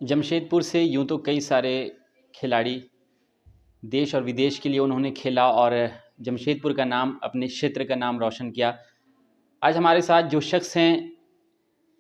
जमशेदपुर से यूँ तो कई सारे खिलाड़ी देश और विदेश के लिए उन्होंने खेला और जमशेदपुर का नाम, अपने क्षेत्र का नाम रोशन किया। आज हमारे साथ जो शख्स हैं,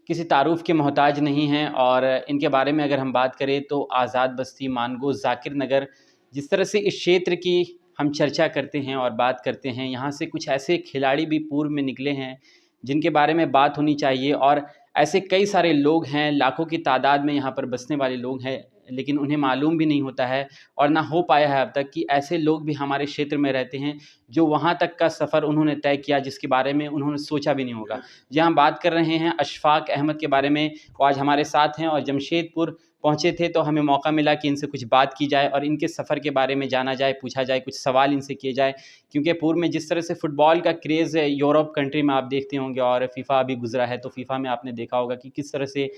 किसी तारुफ़ के मोहताज नहीं हैं और इनके बारे में अगर हम बात करें तो आज़ाद बस्ती, मानगो, ज़ाकिर नगर, जिस तरह से इस क्षेत्र की हम चर्चा करते हैं और बात करते हैं, यहाँ से कुछ ऐसे खिलाड़ी भी पूर्व में निकले हैं, जिनके बारे में बात होनी चाहिए। और ऐसे कई सारे लोग हैं, लाखों की तादाद में यहाँ पर बसने वाले लोग हैं, लेकिन उन्हें मालूम भी नहीं होता है और ना हो पाया है अब तक कि ऐसे लोग भी हमारे क्षेत्र में रहते हैं, जो वहाँ तक का सफ़र उन्होंने तय किया, जिसके बारे में उन्होंने सोचा भी नहीं होगा। जी, हम बात कर रहे हैं अशफ़ाक़ अहमद के बारे में। वो आज हमारे साथ हैं और जमशेदपुर पहुँचे थे, तो हमें मौका मिला कि इनसे कुछ बात की जाए और इनके सफ़र के बारे में जाना जाए, पूछा जाए, कुछ सवाल इनसे किए जाए। क्योंकि पूर्व में जिस तरह से फ़ुटबॉल का क्रेज़ यूरोप कंट्री में आप देखते होंगे और फ़ीफ़ा अभी गुज़रा है, तो फ़ीफ़ा में आपने देखा होगा कि किस तरह से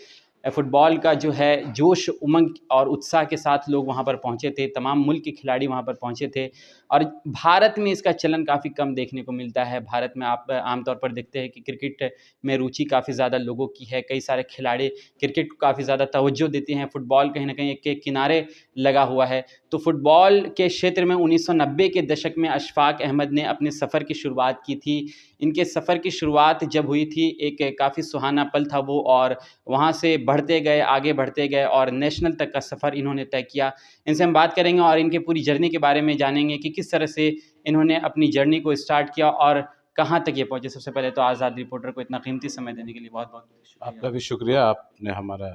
फ़ुटबॉल का जो है जोश, उमंग और उत्साह के साथ लोग वहाँ पर पहुँचे थे। तमाम मुल्क के खिलाड़ी वहाँ पर पहुँचे थे और भारत में इसका चलन काफ़ी कम देखने को मिलता है। भारत में आप आमतौर पर देखते हैं कि क्रिकेट में रुचि काफ़ी ज़्यादा लोगों की है। कई सारे खिलाड़ी क्रिकेट को काफ़ी ज़्यादा तवज्जो देते हैं। फ़ुटबॉल कहीं न कहीं एक के किनारे लगा हुआ है। तो फ़ुटबॉल के क्षेत्र में 1990 के दशक में अशफ़ाक़ अहमद ने अपने सफ़र की शुरुआत की थी। इनके सफ़र की शुरुआत जब हुई थी, एक काफ़ी सुहाना पल था वो और वहाँ से बढ़ते गए, आगे बढ़ते गए और नेशनल तक का सफ़र इन्होंने तय किया। इनसे हम बात करेंगे और इनकी पूरी जर्नी के बारे में जानेंगे कि किस तरह से इन्होंने अपनी जर्नी को स्टार्ट किया और कहाँ तक ये पहुँचे। सबसे पहले तो आज़ाद रिपोर्टर को इतना कीमती समय देने के लिए बहुत-बहुत आपका शुक्रिया। भी शुक्रिया। आपने हमारा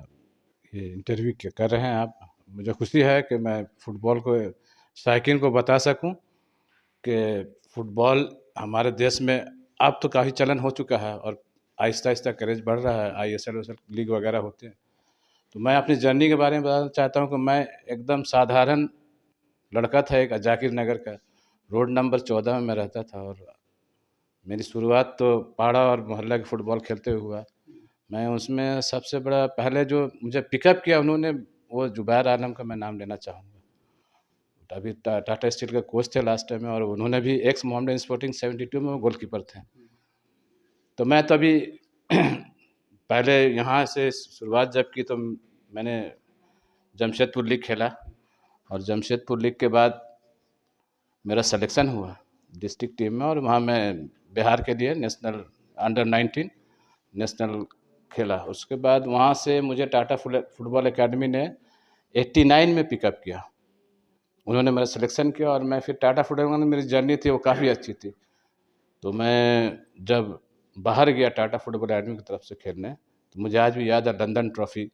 ये इंटरव्यू कर रहे हैं आप। मुझे खुशी है कि मैं फुटबॉल को शायकीन को बता सकूं कि फुटबॉल हमारे देश में अब तो काफ़ी चलन हो चुका है और आहिस्ता आहिस्ता क्रेज बढ़ रहा है। ISL वाईएसएल लीग वगैरह होते हैं। तो मैं अपनी जर्नी के बारे में बताना चाहता हूं कि मैं एकदम साधारण लड़का था, एक जाकिर नगर का, रोड नंबर 14 में मैं रहता था और मेरी शुरुआत तो पाड़ा और मोहल्ला के फुटबॉल खेलते हुए हुआ। मैं उसमें सबसे बड़ा पहले जो मुझे पिकअप किया उन्होंने, वो जुबैर आलम का मैं नाम लेना चाहूँगा। अभी टाटा स्टील के कोच थे लास्ट टाइम में और उन्होंने भी एक्स मोहम्मदन स्पोर्टिंग 72 में वो गोलकीपर थे। तो मैं तो अभी पहले यहाँ से शुरुआत जब की तो मैंने जमशेदपुर लीग खेला और जमशेदपुर लीग के बाद मेरा सिलेक्शन हुआ डिस्ट्रिक्ट टीम में और वहाँ मैं बिहार के लिए नेशनल अंडर 19 नेशनल खेला। उसके बाद वहाँ से मुझे टाटा फुटबॉल एकेडमी ने 89 में पिकअप किया। उन्होंने मेरा सिलेक्शन किया और मैं फिर टाटा फुटबॉल में मेरी जर्नी थी वो काफ़ी अच्छी थी। तो मैं जब बाहर गया टाटा फुटबॉल एकेडमी की तरफ से खेलने, तो मुझे आज भी याद है लंदन ट्रॉफी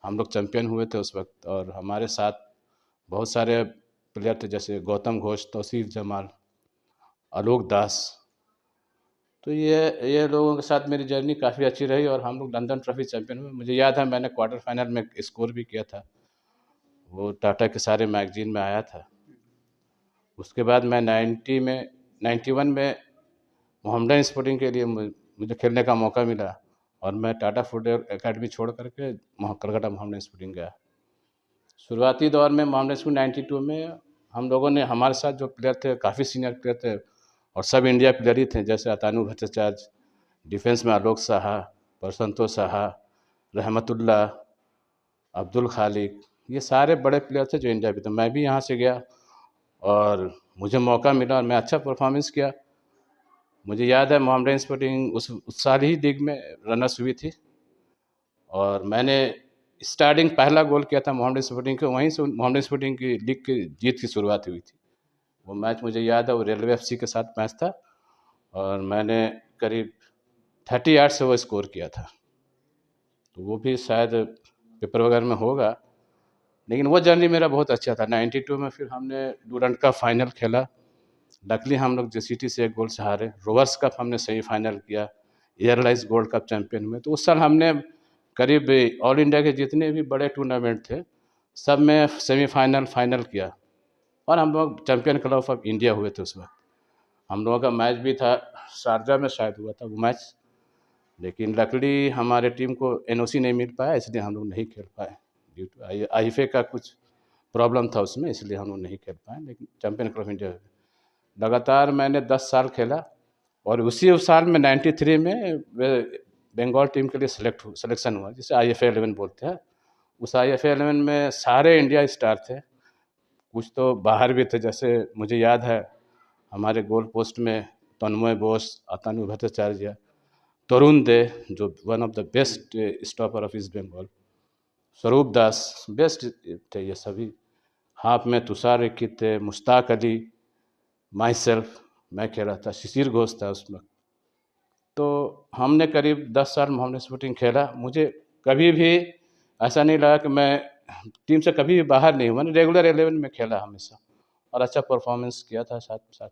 हम लोग चैंपियन हुए थे उस वक्त और हमारे साथ बहुत सारे प्लेयर थे जैसे गौतम घोष, तौसीफ जमाल, आलोक दास। तो ये लोगों के साथ मेरी जर्नी काफ़ी अच्छी रही और हम लोग लंदन ट्रॉफी चैंपियन हुए। मुझे याद है मैंने क्वार्टर फाइनल में स्कोर भी किया था, वो टाटा के सारे मैगजीन में आया था। उसके बाद मैं 91 में मोहम्मदन स्पोर्टिंग के लिए मुझे खेलने का मौका मिला और मैं टाटा फुटबॉल एकेडमी छोड़ करके कलकत्ता मोहम्मदन स्पोर्टिंग गया। शुरुआती दौर में मोहम्मदन स्पोर्टिंग 92 में हम लोगों ने, हमारे साथ जो प्लेयर थे काफ़ी सीनियर प्लेयर थे और सब इंडिया प्लेयर ही थे, जैसे अतानु भट्टाचार्य, डिफेंस में आलोक साहा, प्रसंतो साहा, रहमतुल्ला, अब्दुल खालिक, ये सारे बड़े प्लेयर थे जो इंडिया के थे। मैं भी यहाँ से गया और मुझे मौका मिला और मैं अच्छा परफॉर्मेंस किया। मुझे याद है मोहम्मदन स्पोर्टिंग उस साल ही लीग में रनर्स हुई थी और मैंने स्टार्टिंग पहला गोल किया था मोहम्मदन स्पोर्टिंग को, वहीं से मोहम्मदन स्पोर्टिंग की लीग की जीत की शुरुआत हुई थी। वो मैच मुझे याद है, वो रेलवे FC के साथ मैच था और मैंने करीब 38 से वो स्कोर किया था। तो वो भी शायद पेपर वगैरह में होगा, लेकिन वो जर्नी मेरा बहुत अच्छा था। 92 में फिर हमने डूरंड का फाइनल खेला। लकली हम लोग JCT से एक गोल से हारे। रोवर्स कप हमने सेमीफाइनल किया, एयरलाइंस गोल्ड कप चैंपियन हुए। तो उस साल हमने करीब ऑल इंडिया के जितने भी बड़े टूर्नामेंट थे सब में सेमीफाइनल, फाइनल किया और हम लोग चैंपियन क्लब ऑफ इंडिया हुए थे। उस वक्त हम लोगों का मैच भी था, शारजा में शायद हुआ था वो मैच, लेकिन लकली हमारे टीम को NOC नहीं मिल पाया, इसलिए हम लोग नहीं खेल पाए। ड्यू टू IFA का कुछ प्रॉब्लम था उसमें, इसलिए हम लोग नहीं खेल पाए। लेकिन चैंपियन क्लब इंडिया लगातार मैंने 10 साल खेला और उसी साल में 93 में बंगाल टीम के लिए सिलेक्शन हुआ, जिसे IFA 11 बोलते हैं। उस IF11 में सारे इंडिया स्टार थे, कुछ तो बाहर भी थे। जैसे मुझे याद है हमारे गोल पोस्ट में तन्मय बोस, अतनु भट्टाचार्य, तरुण दे जो one of the best stopper of East Bengal, Swarup Das, best थे ये सभी। हाफ में तुषार रेखी थे, मुश्ताक अली, माई सेल्फ, मैं खेला था, शिशिर घोष था उसमें। तो हमने करीब 10 साल मोहम्मडन स्पोर्टिंग खेला। मुझे कभी भी ऐसा नहीं लगा कि मैं टीम से कभी भी बाहर नहीं हुआ, मैंने रेगुलर 11 में खेला हमेशा और अच्छा परफॉर्मेंस किया था साथ साथ।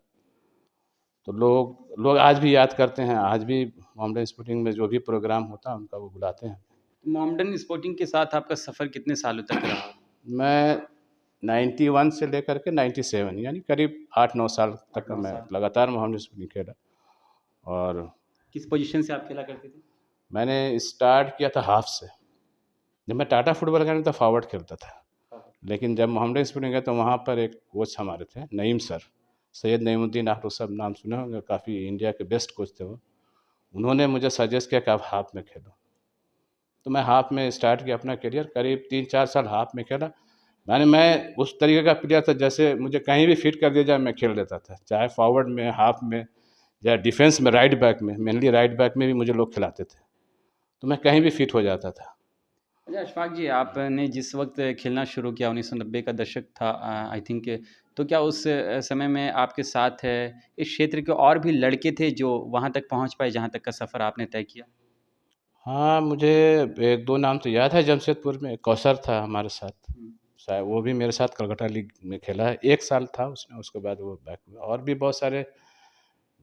तो लोग लोग आज भी याद करते हैं, आज भी मोहम्मडन स्पोर्टिंग में जो भी प्रोग्राम होता है उनका वो बुलाते हैं। मोहम्मडन स्पोर्टिंग के साथ आपका सफ़र कितने सालों तक रहा? मैं 91 से लेकर के 97 यानी करीब 8-9 साल तक 8-9 मैं साल। लगातार मोहम्मडन स्पोर्टिंग खेला। और किस पोजीशन से आप खेला करते थे? मैंने स्टार्ट किया था हाफ से। जब मैं टाटा फुटबॉल अकेडमी तो फॉरवर्ड खेलता था, लेकिन जब मोहम्मडन स्पोर्टिंग गया तो वहाँ पर एक कोच हमारे थे, नईम सर, सैयद नईमुद्दीन, आप लोग सब नाम सुने होंगे, काफ़ी इंडिया के बेस्ट कोच थे वो। उन्होंने मुझे सजेस्ट किया कि आप हाफ में खेलो। तो मैं हाफ में स्टार्ट किया अपना करियर, करीब 3-4 साल हाफ में खेला। मैं उस तरीके का प्लेयर था, जैसे मुझे कहीं भी फिट कर दिया जाए मैं खेल लेता था, चाहे फॉरवर्ड में, हाफ में या डिफेंस में, राइट बैक में। मेनली राइट बैक में भी मुझे लोग खिलाते थे, तो मैं कहीं भी फिट हो जाता था। अच्छा अशफाक जी, आपने जिस वक्त खेलना शुरू किया 1990 का दशक था आई थिंक, तो क्या उस समय में आपके साथ इस क्षेत्र के और भी लड़के थे जो वहाँ तक पहुँच पाए जहाँ तक का सफ़र आपने तय किया? हाँ, मुझे 1-2 नाम तो याद है। जमशेदपुर में कौसर था हमारे साथ, शायद वो भी मेरे साथ कलकत्ता लीग में खेला है, 1 साल था उसने, उसके बाद वो बैक हुआ। और भी बहुत सारे,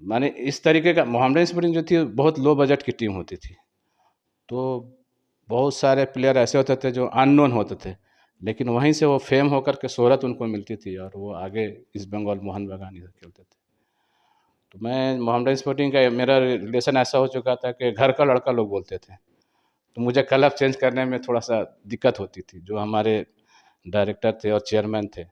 माने इस तरीके का मोहम्मडन स्पोर्टिंग जो थी बहुत लो बजट की टीम होती थी, तो बहुत सारे प्लेयर ऐसे होते थे जो अननोन होते थे, लेकिन वहीं से वो फेम होकर के शोहरत उनको मिलती थी और वो आगे ईस्ट बंगाल मोहन बागान इधर खेलते थे। तो मैं मोहम्मडन स्पोर्टिंग का मेरा रिलेशन ऐसा हो चुका था कि घर का लड़का लोग बोलते थे, तो मुझे क्लब चेंज करने में थोड़ा-सा दिक्कत होती थी। जो हमारे डायरेक्टर थे और चेयरमैन थे,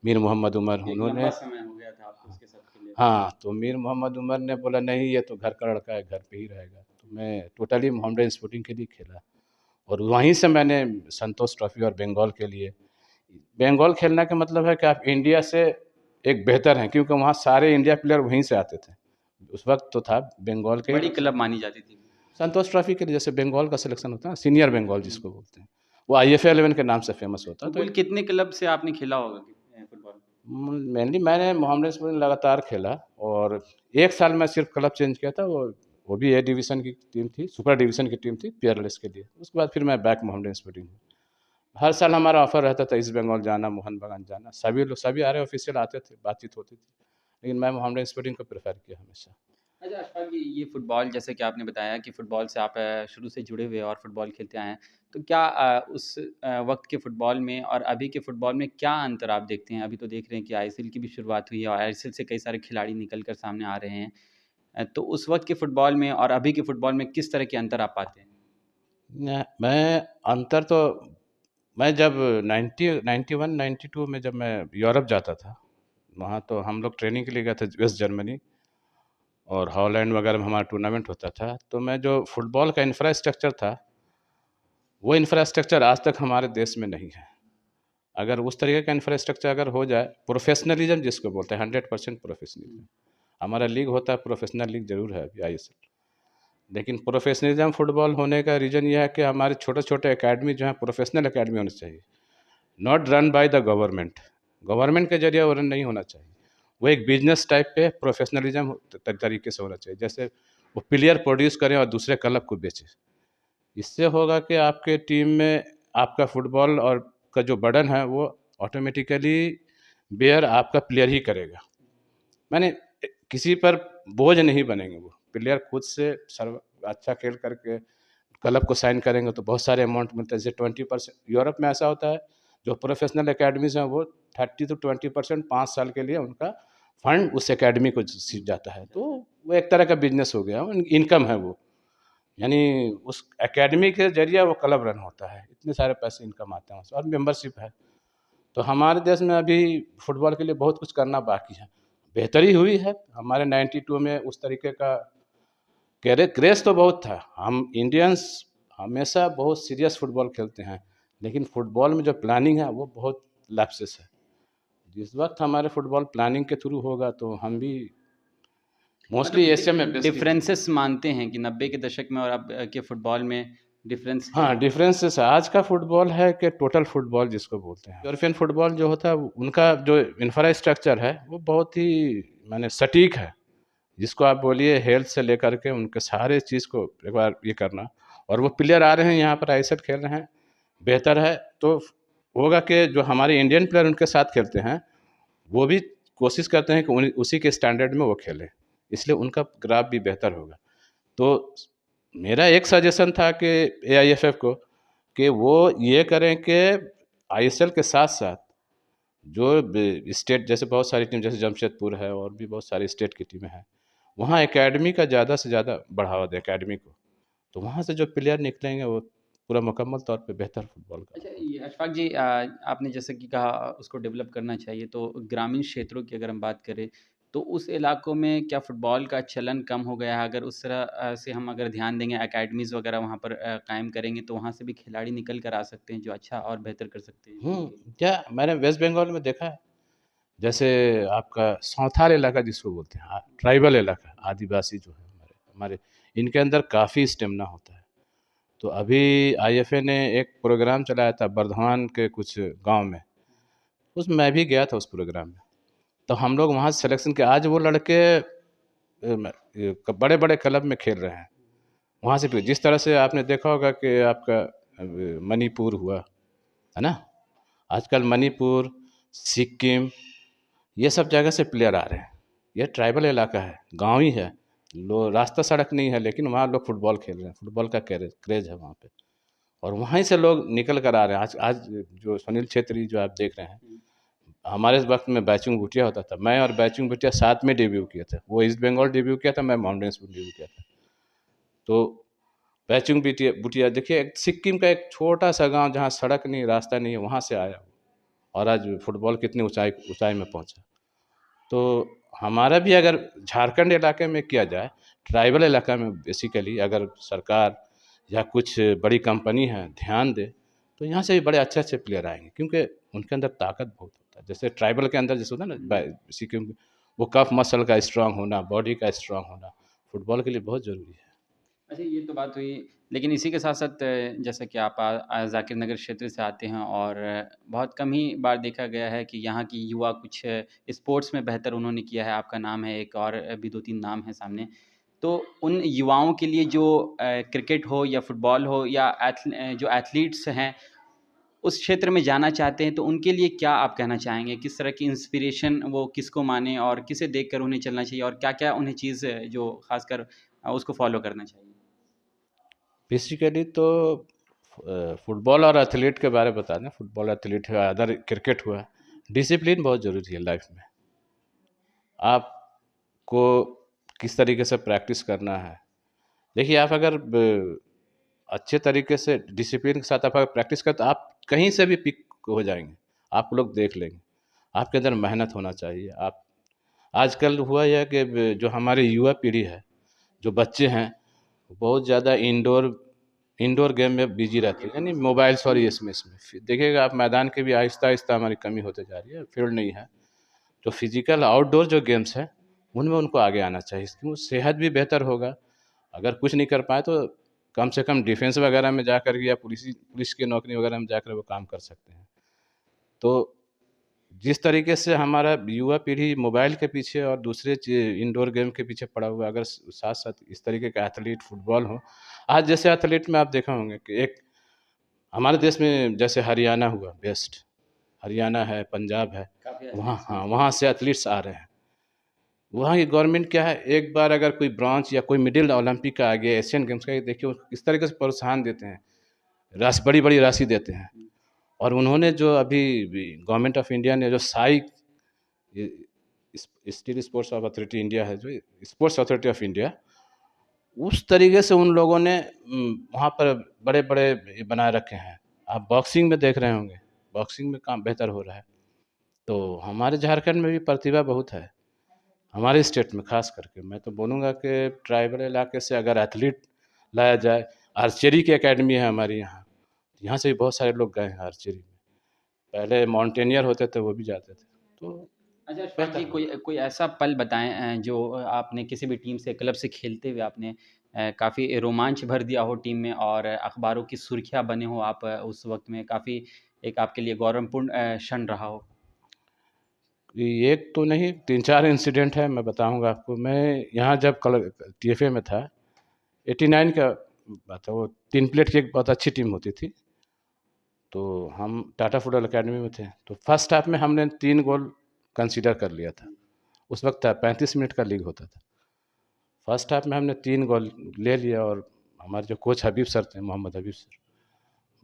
मीर मोहम्मद उमर, एक उन्होंने, लंबा समय हो गया था आपको उसके साथ खेले। हाँ, तो मीर मोहम्मद उमर ने बोला नहीं ये तो घर का लड़का है, घर पे ही रहेगा। तो मैं टोटली मोहम्मडन स्पोर्टिंग के लिए खेला और वहीं से मैंने संतोष ट्रॉफी और बंगाल के लिए, बंगाल खेलने का मतलब है कि आप इंडिया से एक बेहतर हैं, क्योंकि वहाँ सारे इंडिया प्लेयर वहीं से आते थे। उस वक्त तो था बंगाल के बड़ी ही, क्लब मानी जाती थी। संतोष ट्रॉफी के लिए जैसे बंगाल का सिलेक्शन होता है, सीनियर बंगाल जिसको बोलते हैं, वो IF11 के नाम से फेमस होता तो है। तो कुल कितने क्लब से आपने खेला होगा फुटबॉल? मेनली मैंने मोहम्मडन स्पोर्टिंग लगातार खेला और 1 साल मैं सिर्फ क्लब चेंज किया था, वो भी ए डिवीज़न की टीम थी, सुपर डिवीज़न की टीम थी पियरलेस के लिए। उसके बाद फिर मैं बैक मोहम्मडन स्पोर्टिंग। हर साल हमारा ऑफर रहता था ईस्ट बंगाल जाना, मोहन बागान जाना, सभी लोग, सभी आ रहे ऑफिशियल आते थे, बातचीत होती थी, लेकिन मैं मोहम्मडन स्पोर्टिंग को प्रेफर किया हमेशा। अच्छा अशफाक जी, ये फ़ुटबॉल जैसे कि आपने बताया कि फ़ुटबॉल से आप शुरू से जुड़े हुए और फ़ुटबॉल खेलते आए हैं। तो क्या उस वक़्त के फ़ुटबॉल में और अभी के फ़ुटबॉल में क्या अंतर आप देखते हैं? अभी तो देख रहे हैं कि आईएसएल की भी शुरुआत हुई है और आईएसएल से कई सारे खिलाड़ी निकल कर सामने आ रहे हैं। तो उस वक़्त के फ़ुटबॉल में और अभी के फ़ुटबॉल में किस तरह के अंतर आप पाते हैं? मैं अंतर तो, मैं जब 91 92 में जब मैं यूरोप जाता था, वहाँ तो हम लोग ट्रेनिंग के लिए गए थे वेस्ट जर्मनी और हॉलैंड वगैरह में हमारा टूर्नामेंट होता था। तो मैं जो फुटबॉल का इंफ्रास्ट्रक्चर था, वो इंफ्रास्ट्रक्चर आज तक हमारे देश में नहीं है। अगर उस तरीके का इंफ्रास्ट्रक्चर अगर हो जाए, प्रोफेशनलिज्म जिसको बोलते हैं, 100% प्रोफेशनलिज्म, हमारा लीग होता है, प्रोफेशनल लीग जरूर है अभी ISL, लेकिन प्रोफेशनलिज्म फुटबॉल होने का रीज़न ये है कि हमारे छोटे छोटे एकेडमी जो है प्रोफेशनल एकेडमी होनी चाहिए, not run by the government. Government के जरिए वो रन नहीं होना चाहिए, वो एक बिजनेस टाइप पे प्रोफेशनलिज्म तरीके से होना चाहिए। जैसे वो प्लेयर प्रोड्यूस करें और दूसरे क्लब को बेचें, इससे होगा कि आपके टीम में आपका फुटबॉल और का जो बर्डन है वो ऑटोमेटिकली बेयर आपका प्लेयर ही करेगा। मैंने किसी पर बोझ नहीं बनेंगे, वो प्लेयर खुद से सर्व अच्छा खेल करके क्लब को साइन करेंगे तो बहुत सारे अमाउंट मिलते हैं। जैसे 20%, यूरोप में ऐसा होता है, जो प्रोफेशनल एकेडमीज हैं वो 30 to 20% 5 साल के लिए उनका फंड उस एकेडमी को जाता है, तो वो एक तरह का बिजनेस हो गया, इनकम है वो, यानी उस एकेडमी के जरिए वो क्लब रन होता है, इतने सारे पैसे इनकम आते हैं उससे और मेंबरशिप है। तो हमारे देश में अभी फुटबॉल के लिए बहुत कुछ करना बाकी है। बेहतरी हुई है हमारे 92 में, उस तरीके का क्रेज़ तो बहुत था। हम इंडियंस हमेशा बहुत सीरियस फुटबॉल खेलते हैं, लेकिन फुटबॉल में जो प्लानिंग है वो बहुत लैप्सेस है। जिस वक्त हमारे फुटबॉल प्लानिंग के थ्रू होगा तो हम भी मोस्टली एशिया में बेस्ट टीम। डिफरेंसेस मानते हैं कि 90 के दशक में और अब के फुटबॉल में डिफरेंस है? हाँ, डिफरेंसेस है। आज का फुटबॉल है कि टोटल फुटबॉल जिसको बोलते हैं। यूरोपियन फुटबॉल जो होता है उनका जो इंफ्रास्ट्रक्चर है वो बहुत ही माने सटीक है। जिसको आप बोलिए हेल्थ से लेकर के उनके सारे चीज़ को एक बार ये करना, और वो प्लेयर आ रहे हैं यहाँ पर ऐसे खेल रहे हैं, बेहतर है तो होगा कि जो हमारे इंडियन प्लेयर उनके साथ खेलते हैं वो भी कोशिश करते हैं कि उसी के स्टैंडर्ड में वो खेलें, इसलिए उनका ग्राफ भी बेहतर होगा। तो मेरा एक सजेशन था कि एआईएफएफ को कि वो ये करें कि आईएसएल के साथ साथ जो स्टेट जैसे बहुत सारी टीम जैसे जमशेदपुर है और भी बहुत सारी स्टेट की टीमें हैं, वहाँ एकेडमी का ज़्यादा से ज़्यादा बढ़ावा दें एकेडमी को, तो वहाँ से जो प्लेयर निकलेंगे वो पूरा मुकम्मल तौर पे बेहतर फुटबॉल का। अच्छा, ये अशफाक जी, आपने जैसे कि कहा उसको डेवलप करना चाहिए, तो ग्रामीण क्षेत्रों की अगर हम बात करें तो उस इलाकों में क्या फ़ुटबॉल का चलन कम हो गया है? अगर उस तरह से हम अगर ध्यान देंगे, एकेडमीज़ वगैरह वहाँ पर कायम करेंगे तो वहाँ से भी खिलाड़ी निकल कर आ सकते हैं जो अच्छा और बेहतर कर सकते हैं टीम के लिए। क्या मैंने वेस्ट बंगाल में देखा है, जैसे आपका संथाल इलाका जिसको बोलते हैं, ट्राइबल इलाका, आदिवासी जो है हमारे हमारे इनके अंदर काफ़ी स्टेमिना होता है। तो अभी आईएफए ने एक प्रोग्राम चलाया था बर्धमान के कुछ गांव में, उसमें मैं भी गया था उस प्रोग्राम में। तो हम लोग वहाँ से सिलेक्शन किया, आज वो लड़के बड़े बड़े क्लब में खेल रहे हैं। वहाँ से भी जिस तरह से आपने देखा होगा कि आपका मणिपुर हुआ है ना, आजकल मणिपुर, सिक्किम, ये सब जगह से प्लेयर आ रहे हैं। ये ट्राइबल इलाका है, गांव ही है, लो रास्ता सड़क नहीं है, लेकिन वहाँ लोग फुटबॉल खेल रहे हैं, फुटबॉल का क्रेज है वहाँ पे, और वहीं से लोग निकल कर आ रहे हैं। आज आज जो सुनील छेत्री जो आप देख रहे हैं, हमारे वक्त में बैचुंग भुटिया होता था, मैं और बैचुंग भुटिया साथ में डेब्यू किया था। वो ईस्ट बंगाल डेब्यू किया था, मैं माउंटेन्स डेब्यू किया था। तो बैचुंग भुटिया भुटिया देखिए, एक सिक्किम का एक छोटा सा गांव जहां सड़क नहीं, रास्ता नहीं है, वहां से आया और आज फुटबॉल कितनी ऊंचाई ऊंचाई में पहुंचा। तो हमारा भी अगर झारखंड इलाके में किया जाए, ट्राइबल इलाका में बेसिकली अगर सरकार या कुछ बड़ी कंपनी है ध्यान दे, तो यहाँ से भी बड़े अच्छे अच्छे प्लेयर आएंगे, क्योंकि उनके अंदर ताकत बहुत होता है। जैसे ट्राइबल के अंदर जैसे होता है ना, सिक्किम वो कफ मसल का स्ट्रांग होना, बॉडी का स्ट्रांग होना फुटबॉल के लिए बहुत ज़रूरी है। अच्छा, ये तो बात हुई, लेकिन इसी के साथ-साथ जैसा कि आप ज़ाकिर नगर क्षेत्र से आते हैं और बहुत कम ही बार देखा गया है कि यहाँ की युवा कुछ स्पोर्ट्स में बेहतर उन्होंने किया है। आपका नाम है एक और भी 2-3 नाम है सामने। तो उन युवाओं के लिए जो क्रिकेट हो या फुटबॉल हो या जो एथलीट्स हैं, उस क्षेत्र में जाना चाहते हैं, तो उनके लिए क्या आप कहना चाहेंगे? किस तरह की इंस्पिरेशन वो किसको मानें और किसे देखकर उन्हें चलना चाहिए और क्या-क्या उन्हें चीज़ जो ख़ासकर उसको फ़ॉलो करना चाहिए? बेसिकली तो फुटबॉल और एथलीट के बारे में बता दें, फुटबॉल एथलीट है, अदर क्रिकेट हुआ, डिसिप्लिन बहुत ज़रूरी है लाइफ में। आपको किस तरीके से प्रैक्टिस करना है, देखिए आप अगर अच्छे तरीके से डिसिप्लिन के साथ आप अगर प्रैक्टिस करें तो आप कहीं से भी पिक हो जाएंगे, आप लोग देख लेंगे। आपके अंदर मेहनत होना चाहिए। आप आजकल हुआ यह कि जो हमारी युवा पीढ़ी है, जो बच्चे हैं, बहुत ज़्यादा इंडोर इंडोर गेम में बिजी रहते हैं, यानी मोबाइल्स और ये इसमें देखिएगा आप, मैदान की भी आहिस्ता आहिस्ता हमारी कमी होते जा रही है, फील्ड नहीं है। जो फिजिकल आउटडोर जो गेम्स हैं उनमें उनको आगे आना चाहिए, क्यों सेहत भी बेहतर होगा। अगर कुछ नहीं कर पाए तो कम से कम डिफेंस वगैरह में जा कर के या पुलिस पुलिस की नौकरी वगैरह में जाकर वो काम कर सकते हैं। तो जिस तरीके से हमारा युवा पीढ़ी मोबाइल के पीछे और दूसरे इंडोर गेम के पीछे पड़ा हुआ है, अगर साथ साथ इस तरीके का एथलीट फुटबॉल हो। आज जैसे एथलीट में आप देखा होंगे कि एक हमारे देश में जैसे हरियाणा हुआ बेस्ट, हरियाणा है, पंजाब है, काफ़ी वहाँ एथलीट्स हाँ हैं। वहाँ से एथलीट्स आ रहे हैं। वहाँ की गवर्नमेंट क्या है, एक बार अगर कोई ब्रांच या कोई मिडिल ओलंपिक का आ गया, एशियन गेम्स का, देखिए किस तरीके से प्रोत्साहन देते हैं, राशि बड़ी बड़ी राशि देते हैं। और उन्होंने जो अभी गवर्नमेंट ऑफ इंडिया ने जो Sai steel sports authority India है, जो स्पोर्ट्स अथॉरिटी ऑफ इंडिया, उस तरीके से उन लोगों ने वहाँ पर बड़े बड़े बनाए रखे हैं। आप बॉक्सिंग में देख रहे होंगे, बॉक्सिंग में काम बेहतर हो रहा है। तो हमारे झारखंड में भी प्रतिभा बहुत है, हमारे स्टेट में खास करके। मैं तो बोलूँगा कि ट्राइबल इलाके से अगर एथलीट लाया जाए, आर्चरी की एकेडमी है हमारे यहाँ, यहाँ से भी बहुत सारे लोग गए हैं आर्चरी में। पहले माउंटेनियर होते थे, वो भी जाते थे। तो अच्छा अशफाक जी, बेहतर कोई हुआ। कोई ऐसा पल बताएं जो आपने किसी भी टीम से, क्लब से खेलते हुए आपने काफ़ी रोमांच भर दिया हो टीम में और अखबारों की सुर्खियाँ बने हो आप उस वक्त में, काफ़ी एक आपके लिए गौरवपूर्ण क्षण रहा हो। एक तो नहीं, 3-4 इंसिडेंट है, मैं बताऊंगा आपको। मैं यहाँ जब टीएफए में था, 89 का बात है, वो 3 प्लेट की एक बहुत अच्छी टीम होती थी। तो हम टाटा फुटबॉल अकेडमी में थे, तो फर्स्ट हाफ में हमने 3 गोल कंसीडर कर लिया था। उस वक्त था 35 मिनट का लीग होता था। फर्स्ट हाफ में हमने 3 गोल ले लिया, और हमारे जो कोच हबीब सर थे, मोहम्मद हबीब सर,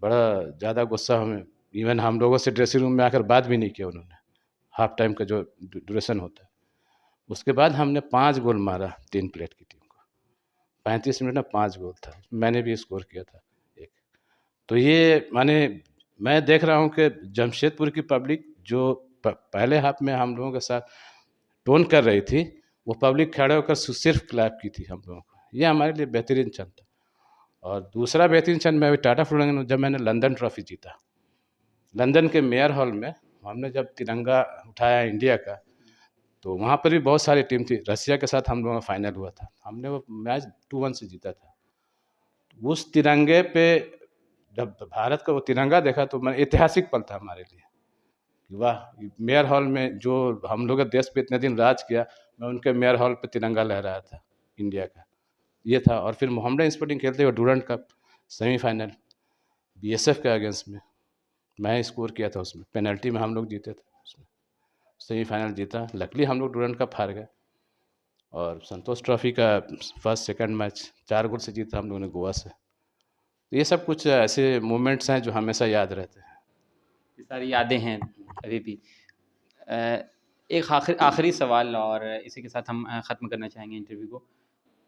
बड़ा ज़्यादा गुस्सा हमें, इवन हम लोगों से ड्रेसिंग रूम में आकर बात भी नहीं किया उन्होंने। हाफ टाइम का जो ड्यूरेशन होता है, उसके बाद हमने 5 गोल मारा 3 प्लेट की टीम को। 35 मिनट में 5 गोल था, मैंने भी स्कोर किया था एक। तो ये माने मैं देख रहा हूँ कि जमशेदपुर की पब्लिक जो पहले हाफ में हम लोगों के साथ टोन कर रही थी, वो पब्लिक खड़े होकर सिर्फ क्लैप की थी हम लोगों को। ये हमारे लिए बेहतरीन क्षण था। और दूसरा बेहतरीन क्षण, मैं टाटा फुटबॉल में जब मैंने लंदन ट्रॉफी जीता, लंदन के मेयर हॉल में हमने जब तिरंगा उठाया इंडिया का, तो वहाँ पर भी बहुत सारी टीम थी। रसिया के साथ हम लोगों का फाइनल हुआ था, हमने वो मैच 2-1 से जीता था। उस तिरंगे पे जब भारत का वो तिरंगा देखा, तो मैं ऐतिहासिक पल था हमारे लिए कि वाह, मेयर हॉल में जो हम लोग देश पे इतने दिन राज किया, मैं उनके मेयर हॉल पे तिरंगा लहराया था इंडिया का। ये था। और फिर मोहम्मडन स्पोर्टिंग खेलते हुए डूरंड कप सेमीफाइनल बीएसएफ के अगेंस्ट में मैं स्कोर किया था, उसमें पेनल्टी में हम लोग जीते थे, उसमें सेमीफाइनल जीता। लकली हम लोग डूरंड कप हार गए। और संतोष ट्रॉफी का फर्स्ट सेकंड मैच 4 गोल से जीता हम लोगों ने गोवा से। तो ये सब कुछ ऐसे मोमेंट्स हैं जो हमेशा याद रहते हैं। ये सारी यादें हैं अभी भी। अ, एक आखिरी सवाल और इसी के साथ हम ख़त्म करना चाहेंगे इंटरव्यू को।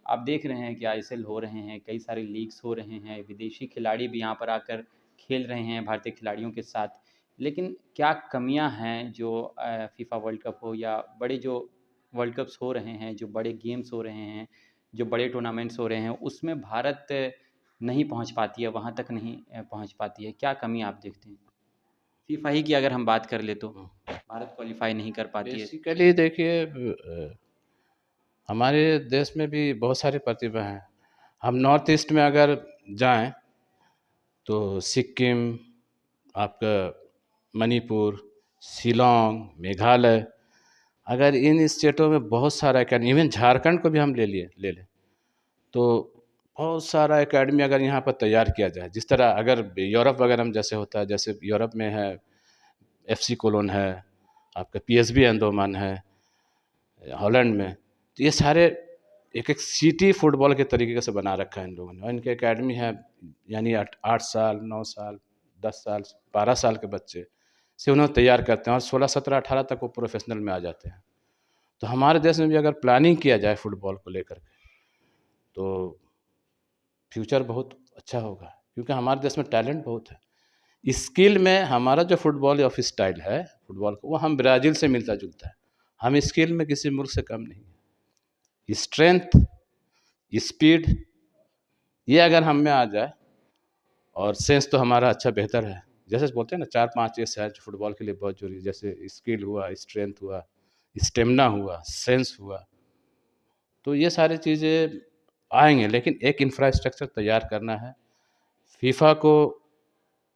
आप देख रहे हैं कि आईएसएल हो रहे हैं, कई सारे लीग्स हो रहे हैं, विदेशी खिलाड़ी भी यहाँ पर आकर खेल रहे हैं भारतीय खिलाड़ियों के साथ। लेकिन क्या कमियाँ हैं जो फीफा वर्ल्ड कप हो या बड़े जो वर्ल्ड कप्स हो रहे हैं, जो बड़े गेम्स हो रहे हैं, जो बड़े टूर्नामेंट्स हो रहे हैं, उसमें भारत नहीं पहुँच पाती है, वहाँ तक नहीं पहुँच पाती है? क्या कमी आप देखते हैं? फीफा ही की अगर हम बात कर ले तो भारत क्वालिफाई नहीं कर पाती है। बेसिकली देखिए, हमारे देश में भी बहुत सारी प्रतिभा हैं। हम नॉर्थ ईस्ट में अगर जाएं, तो सिक्किम, आपका मणिपुर, शिलोंग, मेघालय, अगर इन स्टेटों में बहुत सारा एकेडमी, इवन झारखंड को भी हम ले लें, तो बहुत सारा एकेडमी अगर यहाँ पर तैयार किया जाए, जिस तरह अगर यूरोप वगैरह में जैसे होता है, जैसे यूरोप में है एफसी कोलोन है, आपका पीएसवी एंडोवन है हॉलैंड में, तो ये सारे एक एक सिटी फुटबॉल के तरीके से बना रखा है इन लोगों ने। और इनके एकेडमी है, यानी 8 साल 9 साल 10 साल 12 साल के बच्चे से उन्हें तैयार करते हैं, और 16 17 18 तक वो प्रोफेशनल में आ जाते हैं। तो हमारे देश में भी अगर प्लानिंग किया जाए फुटबॉल को लेकर के, तो फ्यूचर बहुत अच्छा होगा, क्योंकि हमारे देश में टैलेंट बहुत है। स्किल में हमारा जो फुटबॉल ऑफ स्टाइल है फुटबॉल का, वो हम ब्राज़ील से मिलता जुलता है। हम स्किल में किसी मुल्क से कम नहीं है। स्ट्रेंथ, स्पीड, ये अगर हम में आ जाए, और सेंस तो हमारा अच्छा बेहतर है। जैसे बोलते हैं ना, 4-5 ये है जो फुटबॉल के लिए बहुत जरूरी है, जैसे स्किल हुआ, स्ट्रेंथ हुआ, स्टेमिना हुआ, सेंस हुआ। तो ये सारी चीज़ें आएंगे, लेकिन एक इंफ्रास्ट्रक्चर तैयार करना है। फीफा को,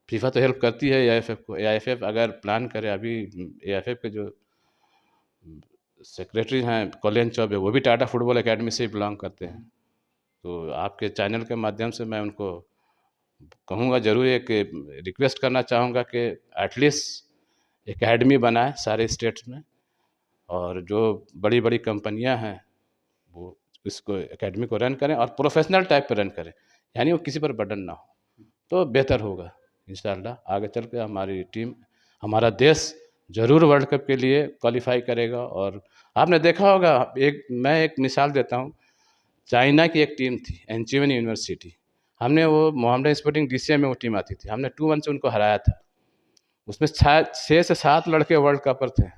फीफा तो हेल्प करती है एआईएफएफ को। एआईएफएफ अगर प्लान करे, अभी एआईएफएफ के जो सेक्रेटरी हैं कॉलेन चौबे, वो भी टाटा फुटबॉल एकेडमी से ही बिलोंग करते हैं। तो आपके चैनल के माध्यम से मैं उनको कहूँगा, ज़रूर एक रिक्वेस्ट करना चाहूँगा कि एटलीस्ट एकेडमी बनाए सारे स्टेट्स में, और जो बड़ी बड़ी कंपनियां हैं वो इसको एकेडमी को रन करें, और प्रोफेशनल टाइप पर रन करें, यानी वो किसी पर बर्डन ना हो, तो बेहतर होगा। इंशाल्लाह आगे चल के हमारी टीम, हमारा देश ज़रूर वर्ल्ड कप के लिए क्वालिफाई करेगा। और आपने देखा होगा, मैं एक मिसाल देता हूँ। चाइना की एक टीम थी, एनचिवन यूनिवर्सिटी, हमने वो मोहम्मडन स्पोर्टिंग डीसीए में वो टीम आती थी, हमने 2-1 से उनको हराया था। उसमें 6 से 7 लड़के वर्ल्ड कपर थे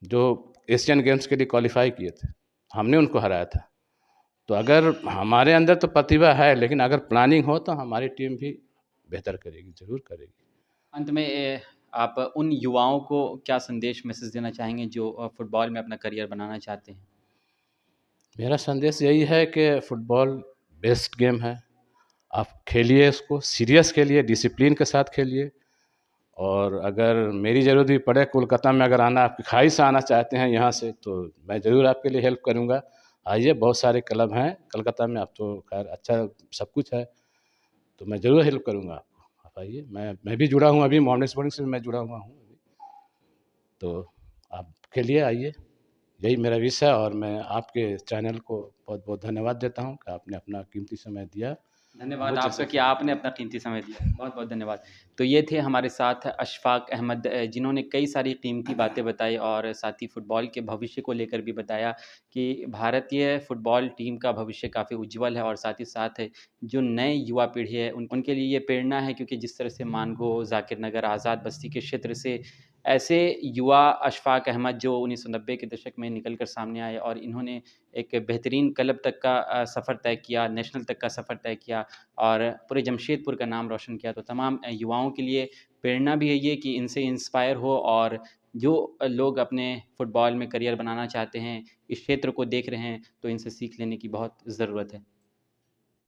जो एशियन गेम्स के लिए क्वालिफाई किए थे, हमने उनको हराया था। तो अगर हमारे अंदर तो प्रतिभा है, लेकिन अगर प्लानिंग हो तो हमारी टीम भी बेहतर करेगी, ज़रूर करेगी। अंत में आप उन युवाओं को क्या संदेश मैसेज देना चाहेंगे जो फुटबॉल में अपना करियर बनाना चाहते हैं? मेरा संदेश यही है कि फ़ुटबॉल बेस्ट गेम है। आप खेलिए इसको, सीरियस खेलिए, डिसिप्लिन के साथ खेलिए। और अगर मेरी ज़रूरत भी पड़े कोलकाता में अगर आना, आपकी ख़्वाहिश से आना चाहते हैं यहाँ से, तो मैं ज़रूर आपके लिए हेल्प करूँगा। आइए, बहुत सारे क्लब हैं कलकत्ता में, अब तो ख़ैर अच्छा सब कुछ है, तो मैं ज़रूर हेल्प करूँगा आपको। आप आइए, मैं भी जुड़ा हूँ अभी, मोहम्मडन स्पोर्टिंग से मैं जुड़ा हुआ हूँ अभी। तो आप खेलिए, आइए, यही मेरा विश है। और मैं आपके चैनल को बहुत-बहुत धन्यवाद देता हूँ कि आपने अपना कीमती समय दिया धन्यवाद मुझ आपका जैसे कि खिलाड़ी आपने अपना कीमती समय दिया। बहुत-बहुत धन्यवाद। तो ये थे हमारे साथ अशफ़ाक़ अहमद, जिन्होंने कई सारी कीमती बातें बताई और साथ ही फ़ुटबॉल के भविष्य को लेकर भी बताया कि भारतीय फ़ुटबॉल टीम का भविष्य काफ़ी उज्ज्वल है और साथ ही साथ जो नए युवा पीढ़ी है उनके लिए ये प्रेरणा है, क्योंकि जिस तरह से मानगो, ज़ाकिर नगर, आज़ाद बस्ती के क्षेत्र से ऐसे युवा अशफ़ाक़ अहमद जो 1990 के दशक में निकल कर सामने आए और इन्होंने एक बेहतरीन क्लब तक का सफ़र तय किया, नेशनल तक का सफ़र तय किया और पूरे जमशेदपुर का नाम रोशन किया। तो तमाम युवाओं के लिए प्रेरणा भी है ये कि इनसे इंस्पायर हो और जो लोग अपने फ़ुटबॉल में करियर बनाना चाहते हैं, इस क्षेत्र को देख रहे हैं, तो इनसे सीख लेने की बहुत ज़रूरत है।